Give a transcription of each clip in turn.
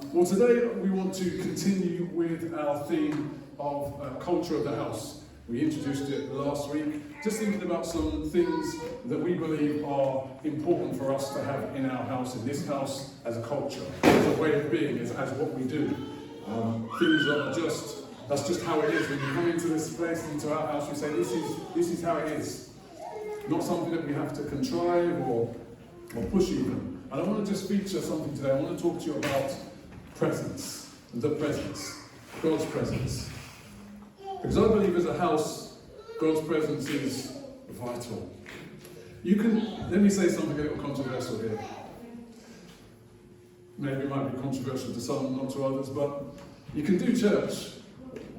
Well, today we want to continue with our theme of culture of the house. We introduced it last week, just thinking about some things that we believe are important for us to have in our house, in this house, as a culture, as a way of being, as what we do. Things that are that's just how it is. When you come into this place, into our house, we say, this is how it is. Not something that we have to contrive or push even. And I want to just feature something today. I want to talk to you about presence, the presence, God's presence. Because I believe as a house, God's presence is vital. Let me say something a little controversial here. Maybe it might be controversial to some, not to others, but you can do church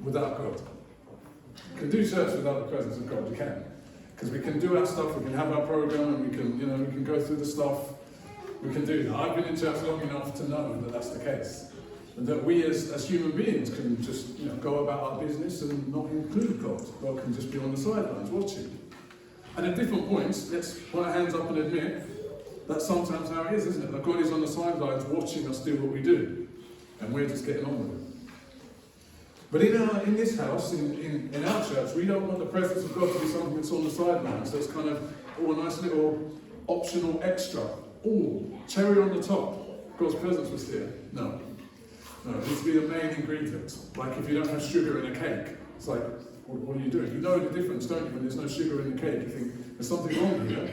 without God. You can do church without the presence of God, you can. Because we can do our stuff, we can have our program, and we can go through the stuff. We can do that. I've been in church long enough to know that that's the case. And that we as human beings can just go about our business and not include God. God can just be on the sidelines watching. And at different points, let's put our hands up and admit that's sometimes how it is, isn't it? That God is on the sidelines watching us do what we do. And we're just getting on with it. But in this house, in our church, we don't want the presence of God to be something that's on the sidelines. That's kind of a nice little optional extra. Cherry on the top. God's presence was here. No, it needs to be the main ingredient. Like if you don't have sugar in a cake, it's like, what are you doing? You know the difference, don't you? When there's no sugar in the cake, you think, there's something wrong here.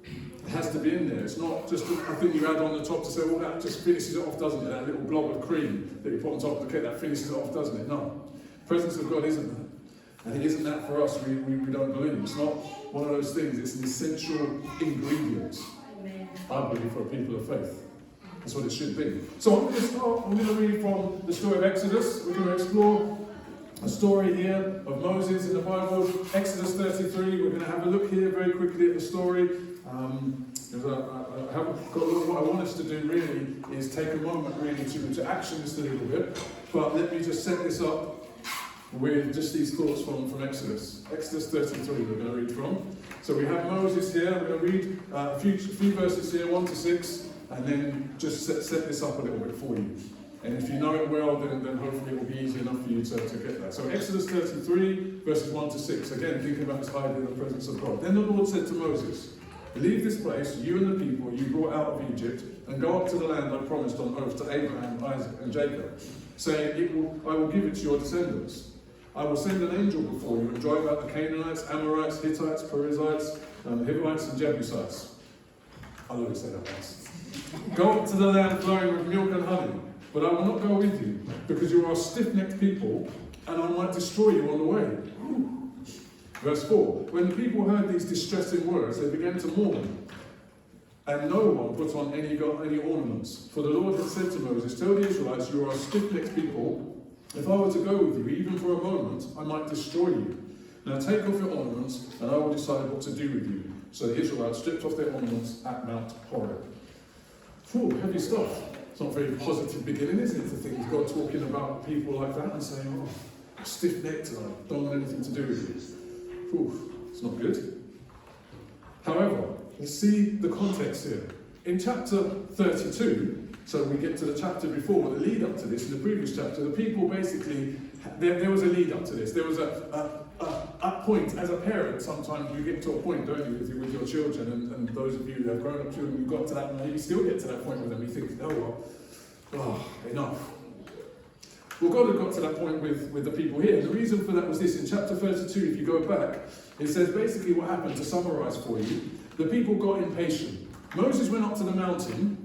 It has to be in there. It's not just a thing you add on the top to say, well, that just finishes it off, doesn't it? That little blob of cream that you put on top of the cake, that finishes it off, doesn't it? No. The presence of God isn't that. And it isn't that for us, we don't believe. It's not one of those things, it's an essential ingredient, I believe, for people of faith. That's what it should be. So I'm going to read from the story of Exodus. We're going to explore a story here of Moses in the Bible, Exodus 33. We're going to have a look here very quickly at the story. What I want us to do really is take a moment really to action this a little bit. But let me just set this up with just these thoughts from Exodus. Exodus 33 we're going to read from. So we have Moses here. We're going to read a few verses here, 1 to 6. And then just set this up a little bit for you. And if you know it well, then hopefully it will be easy enough for you to get that. So Exodus 33, verses 1 to 6. Again, thinking about this idea of the presence of God. Then the Lord said to Moses, leave this place, you and the people you brought out of Egypt, and go up to the land I promised on oath to Abraham, Isaac, and Jacob, saying, I will give it to your descendants. I will send an angel before you and drive out the Canaanites, Amorites, Hittites, Perizzites, Hivites, and Jebusites. I'll always say that once. Go up to the land flowing with milk and honey, but I will not go with you, because you are a stiff-necked people, and I might destroy you on the way. Verse 4, when the people heard these distressing words, they began to mourn, and no one put on any ornaments. For the Lord had said to Moses, tell the Israelites, you are a stiff-necked people. If I were to go with you, even for a moment, I might destroy you. Now take off your ornaments, and I will decide what to do with you. So the Israelites stripped off their ornaments at Mount Horeb. Heavy stuff. It's not a very positive beginning, is it? To think God talking about people like that and saying, stiff-necked, I don't want anything to do with you. It's not good. However, let's see the context here. In chapter 32, so we get to the chapter before, the lead up to this, in the previous chapter, the people basically, there was a lead up to this. There was a point, as a parent, sometimes you get to a point, don't you, with your children, and those of you who have grown up children, you've got to that, and maybe still get to that point with them, you think, enough. Well, God had got to that point with the people here. And the reason for that was this. In chapter 32, if you go back, it says basically what happened, to summarize for you, the people got impatient. Moses went up to the mountain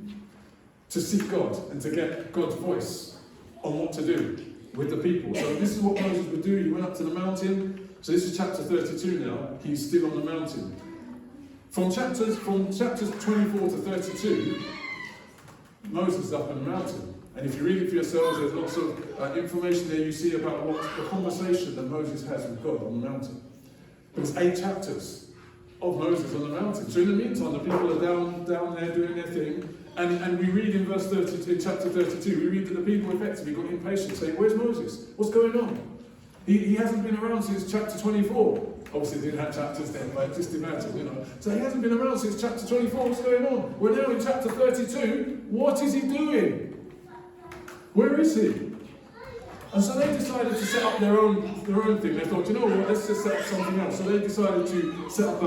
to seek God and to get God's voice on what to do with the people. So this is what Moses would do. He went up to the mountain. So this is chapter 32 now. He's still on the mountain. From chapters 24 to 32, Moses is up on the mountain. And if you read it for yourselves, there's lots of information there you see about what the conversation that Moses has with God on the mountain. There's 8 chapters of Moses on the mountain. So in the meantime, the people are down there doing their thing. And we read in verse 32, in chapter 32, we read that the people effectively got impatient, saying, where's Moses? What's going on? He hasn't been around since chapter 24. Obviously, they didn't have chapters then, but just imagine, So he hasn't been around since chapter 24. What's going on? We're now in chapter 32. What is he doing? Where is he? And so they decided to set up their own thing. They thought, you know what, let's just set up something else. So they decided to set up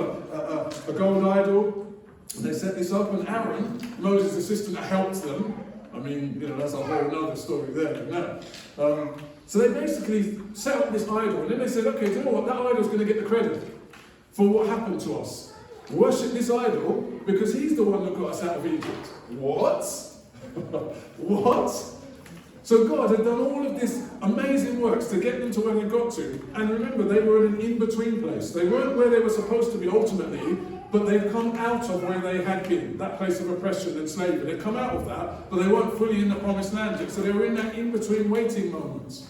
a gold idol. And they set this up, and Aaron, Moses' assistant, helped them. I mean, you know, that's a whole other story there now. So they basically set up this idol, and then they said, okay, you know what, that idol's going to get the credit for what happened to us. Worship this idol because he's the one that got us out of Egypt. What? What? So God had done all of this amazing works to get them to where they got to. And remember, they were in an in-between place. They weren't where they were supposed to be ultimately, but they've come out of where they had been, that place of oppression and slavery. They've come out of that, but they weren't fully in the promised land yet. So they were in that in-between waiting moment.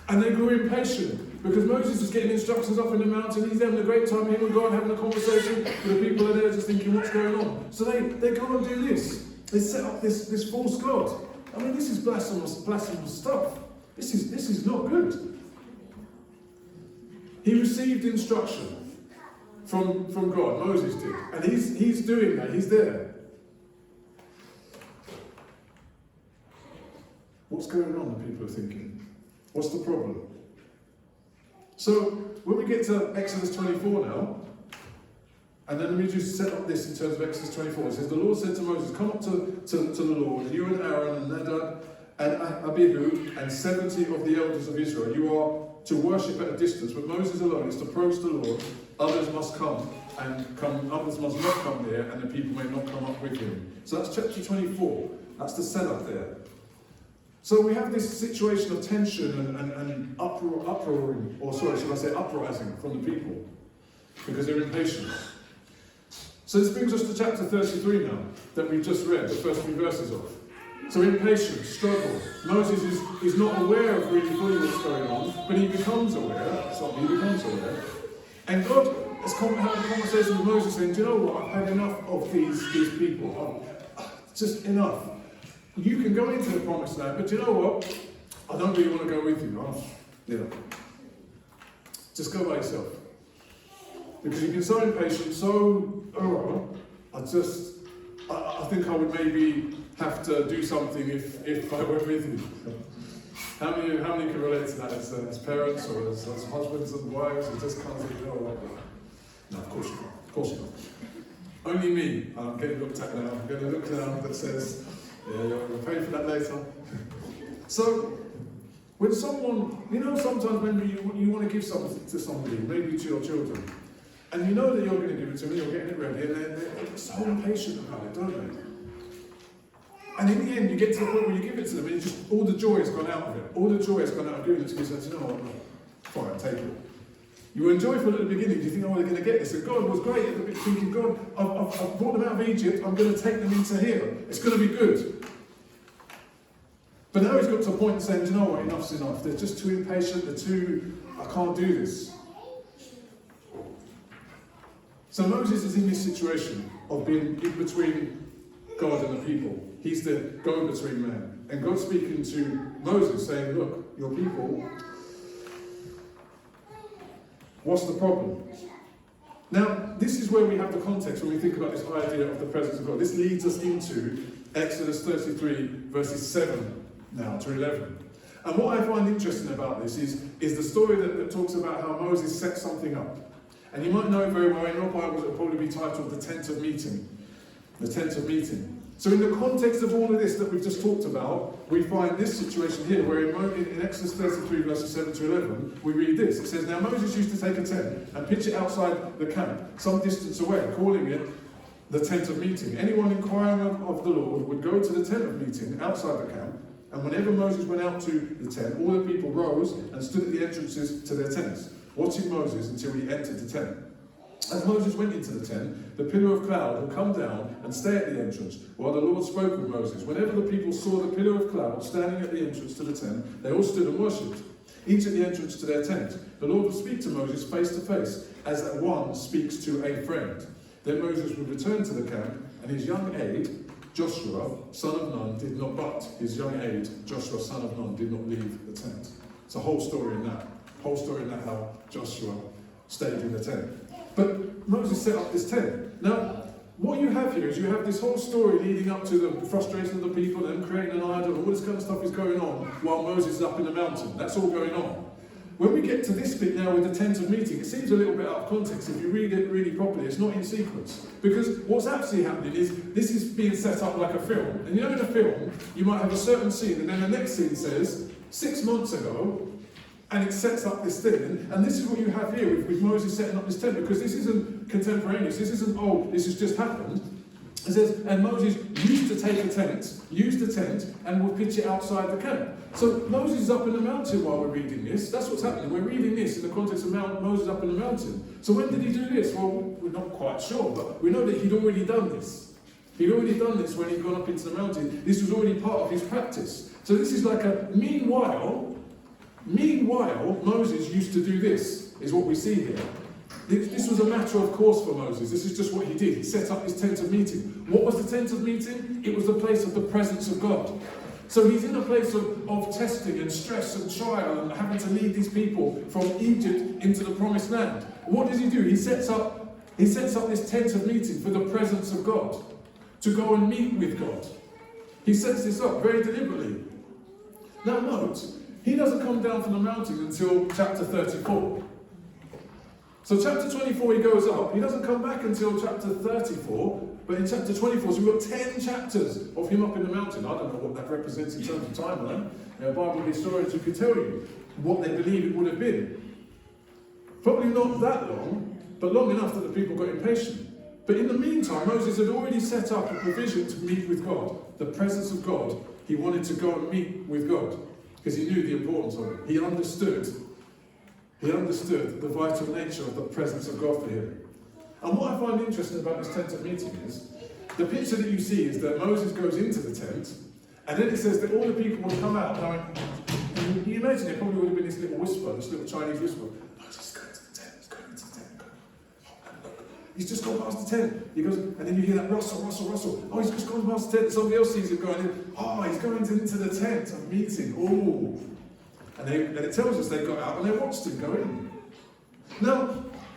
And they grew impatient because Moses was getting instructions up in the mountain. He's having a great time, him and God having a conversation. The people are there just thinking, what's going on? So they go and do this. They set up this false God. I mean, this is blasphemous stuff. This is not good. He received instruction from God, Moses did. And he's doing that, he's there. What's going on, the people are thinking? What's the problem? So, when we get to Exodus 24 now, and then let me just set up this in terms of Exodus 24. It says, the Lord said to Moses, come up to the Lord, you and Aaron and Nadab and Abihu and 70 of the elders of Israel. You are to worship at a distance, but Moses alone is to approach the Lord. Others must come, others must not come there, and the people may not come up with him. So that's chapter 24. That's the setup there. So we have this situation of tension and uproaring, or sorry, should I say uprising from the people, because they're impatient. So this brings us to chapter 33 now, that we've just read, the first few verses of. So impatience, struggle. Moses is not aware of really fully what's going on, but he becomes aware, he becomes aware. And God has had a conversation with Moses saying, do you know what, I've had enough of these people. Just enough. You can go into the promised land, but do you know what? I don't really want to go with you. Just go by yourself. Because you've been so impatient, I think I would maybe have to do something if I went with you. How many can relate to that as parents or as husbands and wives who just can't say, no, of course you can't. Of course you can't. Only me. I'm getting looked at now. I'm going to look now that says, yeah, you're going to pay for that later. So, when someone, sometimes maybe you want to give something to somebody, maybe to your children, and you know that you're going to give it to them, you're getting it ready, and they're so impatient about it, don't they? And in the end, you get to the point where you give it to them, and all the joy has gone out of it. All the joy has gone out of giving it to you, so you know what, fine, take it. You were joyful at the beginning, you think, they're going to get this. And God was great at the beginning, thinking, God, I've brought them out of Egypt, I'm going to take them into here. It's going to be good. But now he's got to a point saying, do you know what, enough's enough. They're just too impatient, I can't do this. So Moses is in this situation of being in between God and the people. He's the go-between man. And God's speaking to Moses saying, look, your people, what's the problem? Now, this is where we have the context when we think about this idea of the presence of God. This leads us into Exodus 33, verses 7 now to 11. And what I find interesting about this is the story that talks about how Moses set something up. And you might know it very well, in your Bibles it will probably be titled the Tent of Meeting. The Tent of Meeting. So in the context of all of this that we've just talked about, we find this situation here, where in Exodus 33, verses 7 to 11, we read this. It says, now Moses used to take a tent and pitch it outside the camp, some distance away, calling it the Tent of Meeting. Anyone inquiring of the Lord would go to the Tent of Meeting outside the camp, and whenever Moses went out to the tent, all the people rose and stood at the entrances to their tents, watching Moses until he entered the tent. As Moses went into the tent, the pillar of cloud would come down and stay at the entrance, while the Lord spoke with Moses. Whenever the people saw the pillar of cloud standing at the entrance to the tent, they all stood and worshipped, each at the entrance to their tent. The Lord would speak to Moses face to face, as that one speaks to a friend. Then Moses would return to the camp, and his young aide, Joshua, son of Nun, did not leave the tent. It's a whole story in that. How Joshua stayed in the tent. But Moses set up this tent. Now, what you have here is you have this whole story leading up to the frustration of the people and creating an idol, and all this kind of stuff is going on while Moses is up in the mountain. That's all going on. When we get to this bit now with the tent of meeting, it seems a little bit out of context. If you read it really properly, it's not in sequence. Because what's actually happening is, this is being set up like a film. And you know in a film, you might have a certain scene, and then the next scene says, 6 months ago, and it sets up this thing. And this is what you have here with Moses setting up this tent, because this isn't contemporaneous. This isn't, oh, this has just happened. It says, and Moses used to take a tent, used the tent, and would pitch it outside the camp. So Moses is up in the mountain while we're reading this. That's what's happening. We're reading this in the context of Moses up in the mountain. So when did he do this? Well, we're not quite sure, but we know that he'd already done this. He'd already done this when he'd gone up into the mountain. This was already part of his practice. So this is like a meanwhile, Moses used to do this, is what we see here. This was a matter of course for Moses. This is just what he did. He set up his tent of meeting. What was the tent of meeting? It was the place of the presence of God. So he's in a place of testing and stress and trial and having to lead these people from Egypt into the promised land. What does he do? He sets up this tent of meeting for the presence of God, to go and meet with God. He sets this up very deliberately. Now note, he doesn't come down from the mountain until chapter 34. So chapter 24 he goes up. He doesn't come back until chapter 34, but in chapter 24, so we've got 10 chapters of him up in the mountain. I don't know what that represents in terms of timeline. Bible historians who could tell you what they believe it would have been. Probably not that long, but long enough that the people got impatient. But in the meantime, Moses had already set up a provision to meet with God. The presence of God. He wanted to go and meet with God because he knew the importance of it. He understood the vital nature of the presence of God for him. And what I find interesting about this tent of meeting is, the picture that you see is that Moses goes into the tent, and then it says that all the people will come out going, and you imagine it probably would have been this little whisper, this little Chinese whisper, Moses, go into the tent, he's going into the tent. He's just gone past the tent. He goes, and then you hear that rustle. Oh, he's just gone past the tent. Somebody else sees him going in. Oh, he's going into the tent of meeting. Oh. And it tells us they got out and they watched him go in. Now,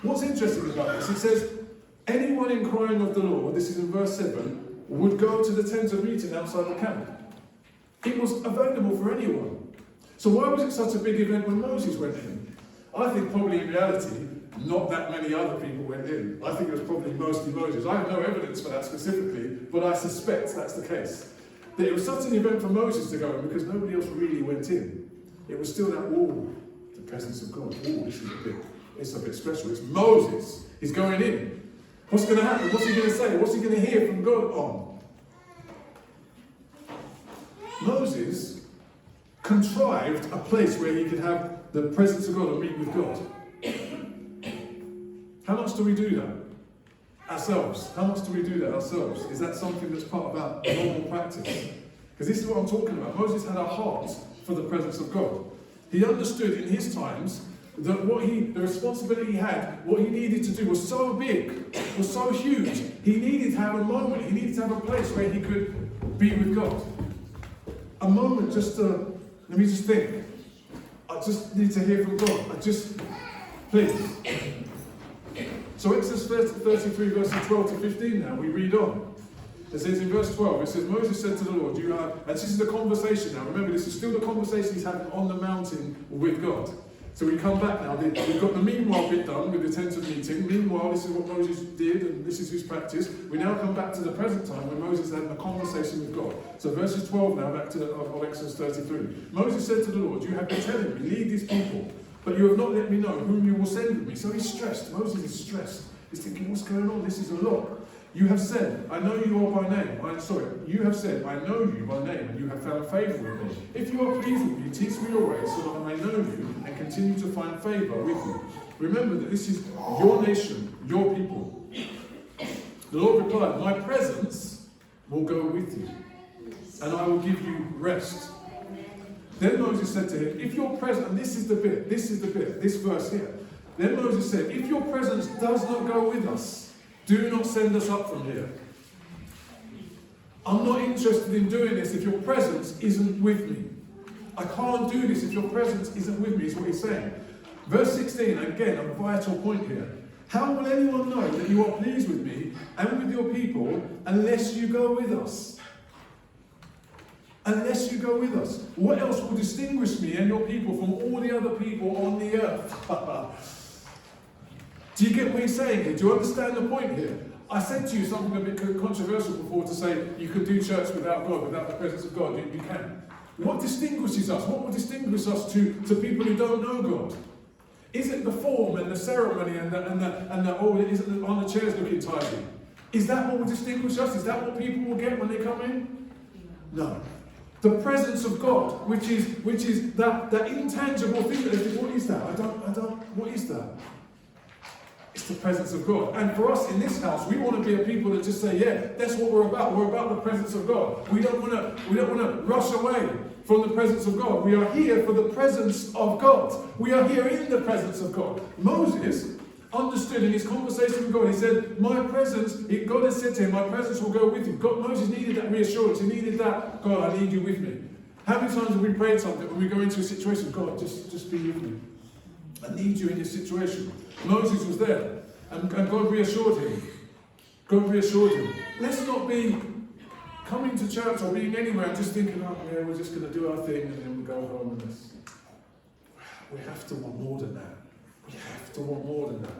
what's interesting about this, it says, anyone inquiring of the Lord, this is in verse 7, would go to the tent of meeting outside the camp. It was available for anyone. So why was it such a big event when Moses went in? I think probably in reality, not that many other people went in. I think it was probably mostly Moses. I have no evidence for that specifically, but I suspect that's the case. That it was such an event for Moses to go in because nobody else really went in. It was still that, the presence of God. It's a bit special. It's Moses. He's going in. What's going to happen? What's he going to say? What's he going to hear from God on? Moses contrived a place where he could have the presence of God and meet with God. How much do we do that ourselves? How much do we do that ourselves? Is that something that's part of our normal practice? Because this is what I'm talking about. Moses had a heart for the presence of God. He understood in his times that the responsibility he had, what he needed to do was so big, was so huge. He needed to have a moment, he needed to have a place where he could be with God. A moment just to, let me just think. I just need to hear from God. Please. So Exodus 33 verses 12 to 15 now, we read on. It says in verse 12, it says, Moses said to the Lord, and this is the conversation now. Remember, this is still the conversation he's having on the mountain with God. So we come back now. We've got the meanwhile bit done with the tent of meeting. Meanwhile, this is what Moses did, and this is his practice. We now come back to the present time when Moses had a conversation with God. So verses 12 now, back to of Exodus 33. Moses said to the Lord, you have been telling me, lead these people, but you have not let me know whom you will send with me. So he's stressed. Moses is stressed. He's thinking, what's going on? This is a lot. You have said, I know you all by name. You have said, I know you by name, and you have found favour with me. If you are pleased with me, teach me your ways, so that I may know you and continue to find favour with you. Remember that this is your nation, your people. The Lord replied, my presence will go with you, and I will give you rest. Then Moses said to him, if your presence, and this is the bit, this verse here. Then Moses said, if your presence does not go with us, do not send us up from here. I'm not interested in doing this if your presence isn't with me. I can't do this if your presence isn't with me, is what he's saying. Verse 16, again, a vital point here. How will anyone know that you are pleased with me and with your people unless you go with us? Unless you go with us. What else will distinguish me and your people from all the other people on the earth? Do you get what he's saying here? Do you understand the point here? I said to you something a bit controversial before to say you could do church without God, without the presence of God. You can. What distinguishes us? What will distinguish us to people who don't know God? Is it the form and the ceremony and is it on the chairs looking tidy? Is that what will distinguish us? Is that what people will get when they come in? No. The presence of God, which is that intangible thing that they think, what is that? What is that? It's the presence of God. And for us in this house, we want to be a people that just say, yeah, that's what we're about. We're about the presence of God. We don't want to rush away from the presence of God. We are here for the presence of God. We are here in the presence of God. Moses understood in his conversation with God, he said, my presence, God has said to him, my presence will go with you. Moses needed that reassurance. He needed that, God, I need you with me. How many times have we prayed something when we go into a situation, God, just be with me. I need you in this situation. Moses was there, and God reassured him. God reassured him. Let's not be coming to church or being anywhere and just thinking, oh yeah, we're just going to do our thing and then we'll go home and this. We have to want more than that. We have to want more than that.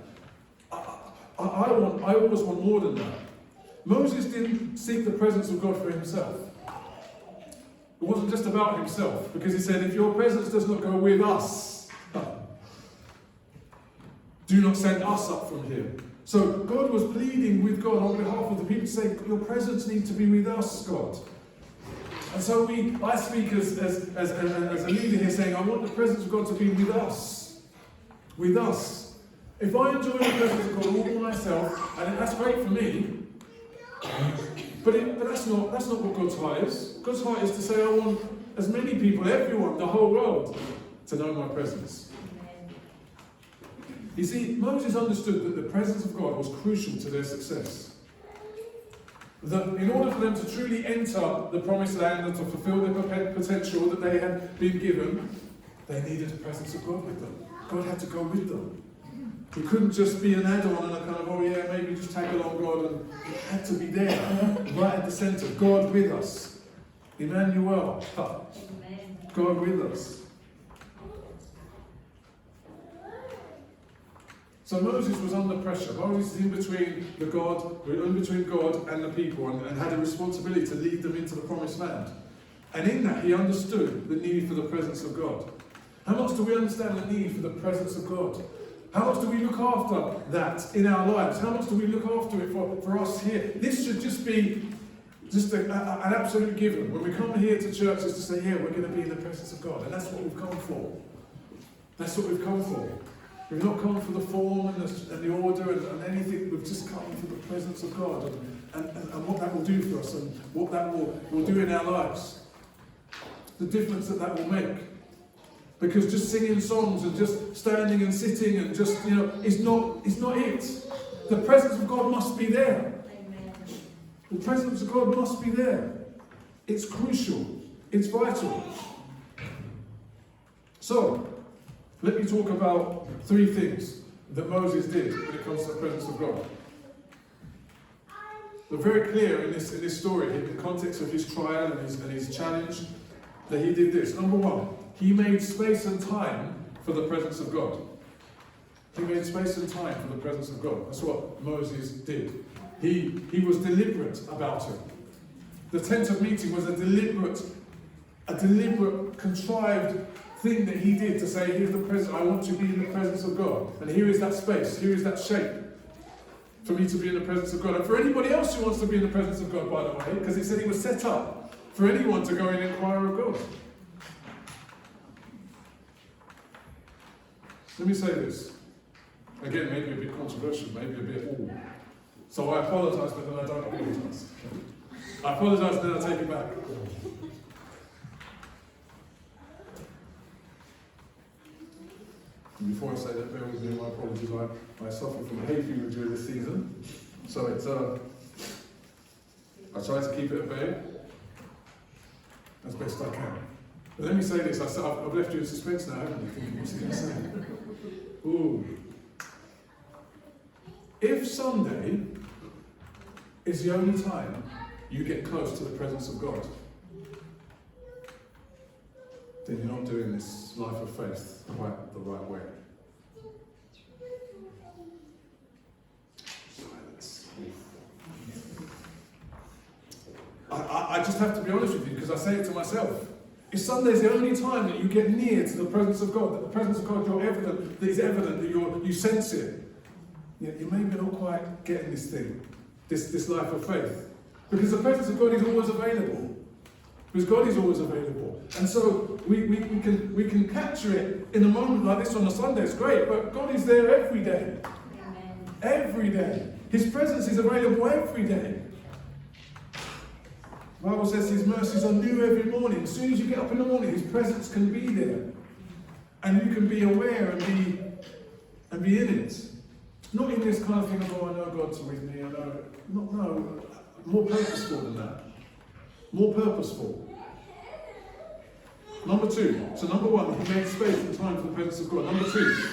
I always want more than that. Moses didn't seek the presence of God for himself. It wasn't just about himself, because he said, if your presence does not go with us, do not send us up from here. So God was pleading with God on behalf of the people to say, your presence needs to be with us, God. And so I speak as a leader here saying, I want the presence of God to be with us. With us. If I enjoy the presence of God all by myself, and that's great for me, but that's not what God's heart is. God's heart is to say, I want as many people, everyone, the whole world, to know my presence. You see, Moses understood that the presence of God was crucial to their success. That in order for them to truly enter the promised land and to fulfill their potential that they had been given, they needed the presence of God with them. God had to go with them. He couldn't just be an add-on and a kind of, oh yeah, maybe just tag along God, and he had to be there, right at the centre. God with us. Emmanuel. God with us. So Moses was under pressure. Moses is in between God and the people, and had a responsibility to lead them into the promised land. And in that, he understood the need for the presence of God. How much do we understand the need for the presence of God? How much do we look after that in our lives? How much do we look after it for us here? This should just be an absolute given. When we come here to church, is to say, yeah, we're going to be in the presence of God. And that's what we've come for. That's what we've come for. We've not come for the form and the order and anything. We've just come for the presence of God and what that will do for us and what that will do in our lives. The difference that will make. Because just singing songs and just standing and sitting and just, is not it. The presence of God must be there. Amen. The presence of God must be there. It's crucial. It's vital. So, let me talk about 3 things that Moses did when it comes to the presence of God. We're very clear in this story, in the context of his trial and his challenge, that he did this. Number 1, he made space and time for the presence of God. He made space and time for the presence of God. That's what Moses did. He was deliberate about it. The tent of meeting was a deliberate, contrived thing that he did to say, here's the presence, I want to be in the presence of God. And here is that space, here is that shape for me to be in the presence of God. And for anybody else who wants to be in the presence of God, by the way, because it said he was set up for anyone to go and inquire of God. Let me say this. Again, maybe a bit controversial, maybe a bit all. So I apologise, but then I don't apologise. I apologise, then I take it back. And before I say that, bear with me, my apologies. I suffer from hay fever during this season. So it's, I try to keep it at bay as best I can. But let me say this, I've left you in suspense now, haven't you? Thinking, what's he going to say? Ooh. If Sunday is the only time you get close to the presence of God, then you're not doing this life of faith quite the right way. Silence. I just have to be honest with you, because I say it to myself. If Sunday's the only time that you get near to the presence of God, that the presence of God that is evident, that you sense it, you maybe not quite getting this thing, this life of faith. Because the presence of God is always available. Because God is always available. And so we can capture it in a moment like this on a Sunday, it's great, but God is there every day. Amen. Every day. His presence is available every day. The Bible says His mercies are new every morning. As soon as you get up in the morning, His presence can be there. And you can be aware and be in it. Not in this kind of thing of, oh, I know God's with me, I know. No, more purposeful than that. More purposeful. Number two. So number one, He made space and time for the presence of God. Number two,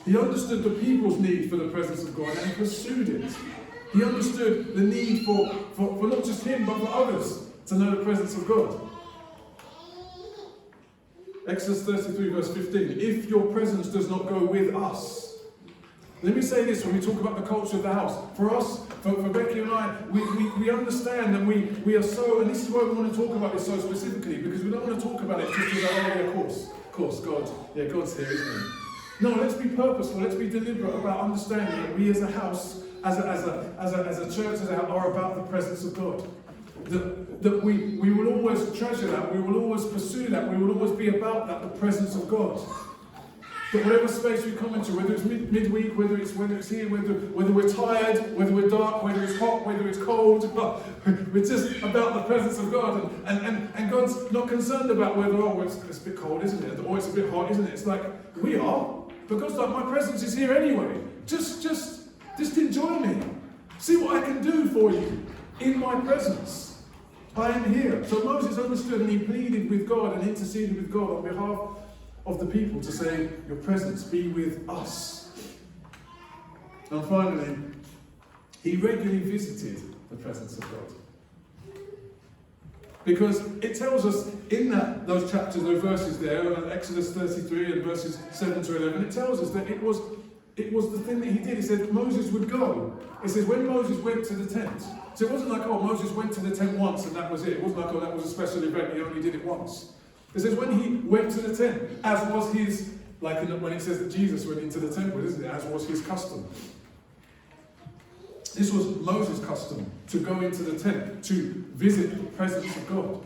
He understood the people's need for the presence of God and He pursued it. He understood the need for not just Him, but for others to know the presence of God. Exodus 33 verse 15. If your presence does not go with us. Let me say this when we talk about the culture of the house. For us, for Becky and I, we understand that we are so, and this is why we want to talk about this so specifically, because we don't want to talk about it just as, oh yeah, of course, God, yeah, God's here, isn't He? No, let's be purposeful, let's be deliberate about understanding that we as a house, as a church, are about the presence of God. That we will always treasure that, we will always pursue that, we will always be about that, the presence of God. That whatever space we come into, whether it's midweek, whether it's here, whether we're tired, whether we're dark, whether it's hot, whether it's cold, we're just about the presence of God. And God's not concerned about whether, it's a bit cold, isn't it? Or it's a bit hot, isn't it? It's like, we are. But God's like, my presence is here anyway. Just enjoy me. See what I can do for you in my presence. I am here. So Moses understood and he pleaded with God and interceded with God on behalf of the people to say, your presence be with us. And finally, he regularly visited the presence of God. Because it tells us in those chapters, those verses there, Exodus 33 and verses 7 to 11, it tells us that it was the thing that he did. It said Moses would go. It says when Moses went to the tent. So it wasn't like, Moses went to the tent once and that was it. It wasn't like, that was a special event, he only did it once. It says when he went to the tent, as was his, when it says that Jesus went into the temple, isn't it? As was his custom. This was Moses' custom, to go into the tent, to visit the presence of God.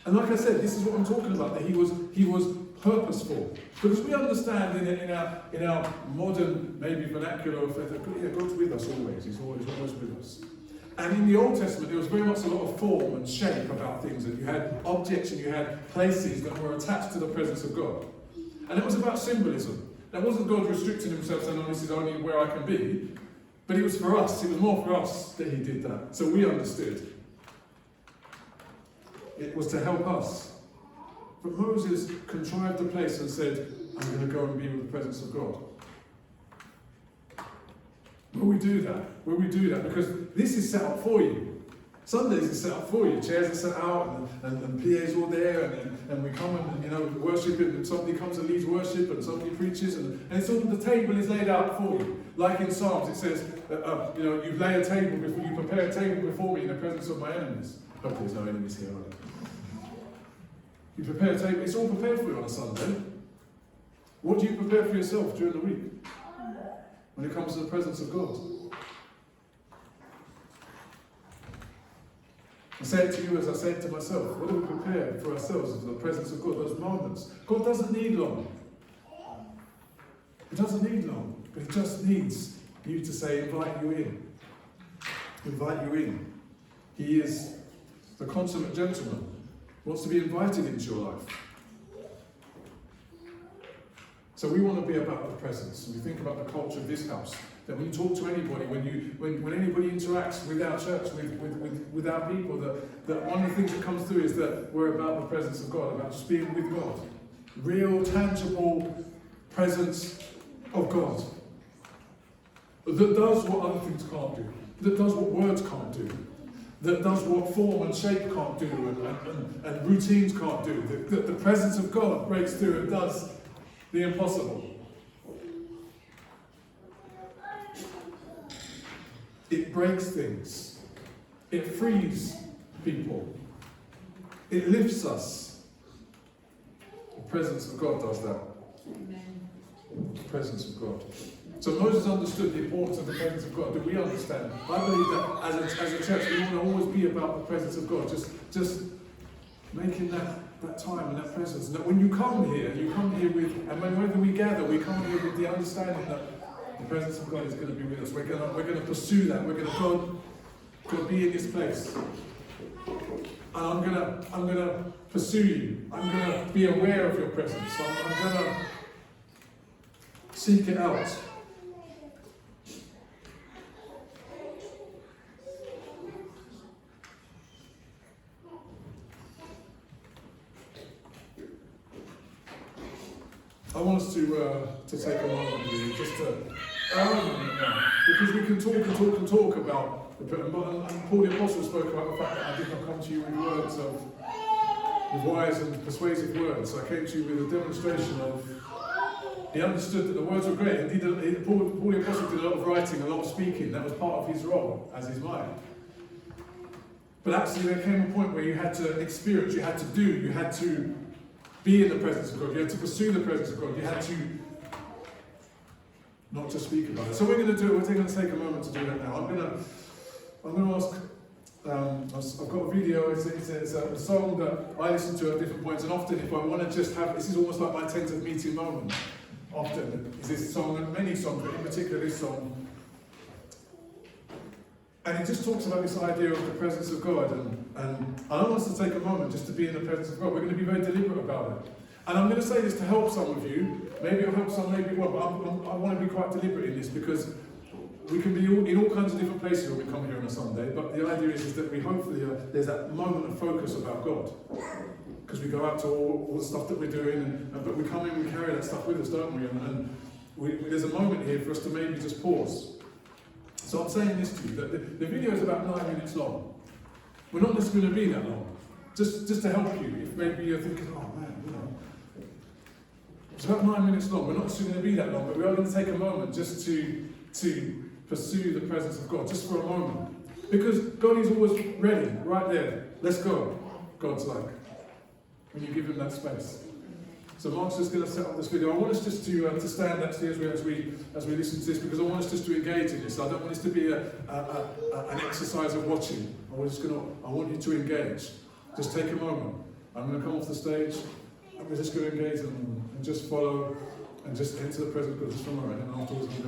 And like I said, this is what I'm talking about, that he was purposeful. Because we understand in our modern, maybe vernacular of faith, that God's with us always, He's always with us. And in the Old Testament, there was very much a lot of form and shape about things, and you had objects and you had places that were attached to the presence of God. And it was about symbolism. That wasn't God restricting Himself, saying, this is only where I can be. But it was for us. It was more for us that He did that. So we understood. It was to help us. But Moses contrived a place and said, I'm going to go and be with the presence of God. Will we do that? Because this is set up for you. Sundays is set up for you. Chairs are set out and PA's all there and we come and worship and somebody comes and leads worship and somebody preaches and it's all, the table is laid out for you. Like in Psalms it says, you lay a table before, you prepare a table before me in the presence of my enemies. Hope there's no enemies here, are there? You prepare a table, it's all prepared for you on a Sunday. What do you prepare for yourself during the week? When it comes to the presence of God. I say it to you as I say it to myself. What do we prepare for ourselves for the presence of God? Those moments. God doesn't need long. He doesn't need long. But He just needs you to say, invite you in. Invite you in. He is the consummate gentleman. Wants to be invited into your life. So we want to be about the presence. And we think about the culture of this house. That when you talk to anybody, when anybody interacts with our church, with our people, that one of the things that comes through is that we're about the presence of God, about just being with God. Real, tangible presence of God. that does what other things can't do, that does what words can't do, that does what form and shape can't do, and routines can't do, that the presence of God breaks through and does the impossible. It breaks things. It frees people. It lifts us. The presence of God does that. Amen. The presence of God. So Moses understood the importance of the presence of God. Do we understand? I believe that as a church, we want to always be about the presence of God. Just making that time and that presence. And that when you come here with, and whenever we gather, we come here with the understanding that the presence of God is going to be with us. We're going to pursue that. We're going to God be in this place. And I'm going to pursue you. I'm going to be aware of your presence. I'm going to seek it out. I want us to take a moment really, just to because we can talk about and Paul the Apostle spoke about the fact that I did not come to you with words with wise and persuasive words. I came to you with a demonstration of. He understood that the words were great. Indeed, Paul the Apostle did a lot of writing, a lot of speaking. That was part of his role as his mind. But actually, there came a point where you had to experience, you had to do, you had to be in the presence of God. You had to pursue the presence of God. You had to not just speak about it. So we're going to take a moment to do that now. I'm going to ask. I've got a video. It's a song that I listen to at different points, and often if I want to just have, this is almost like my tent of meeting moment. Often is this song, and many songs, but in particular this song. And it just talks about this idea of the presence of God, and I want us to take a moment just to be in the presence of God. We're going to be very deliberate about it. And I'm going to say this to help some of you. Maybe it'll help some, maybe it won't, but I want to be quite deliberate in this because we can be in all kinds of different places when we come here on a Sunday, but the idea is that we hopefully, there's that moment of focus about God. Because we go out to all the stuff that we're doing, but we come in, we carry that stuff with us, don't we? And there's a moment here for us to maybe just pause. So I'm saying this to you, that the video is about 9 minutes long. We're not just going to be that long. Just to help you, if maybe you're thinking, oh man, you know. It's about 9 minutes long. We're not just going to be that long, but we are going to take a moment just to pursue the presence of God, just for a moment. Because God is always ready, right there. Let's go, God's like. When you give him that space. So Mark's just going to set up this video. I want us just to stand actually as we listen to this, because I want us just to engage in this. I don't want this to be an exercise of watching. I want you to engage. Just take a moment. I'm going to come off the stage, and we're just going to engage and just follow and just enter the presence of God just for a moment, and afterwards I'm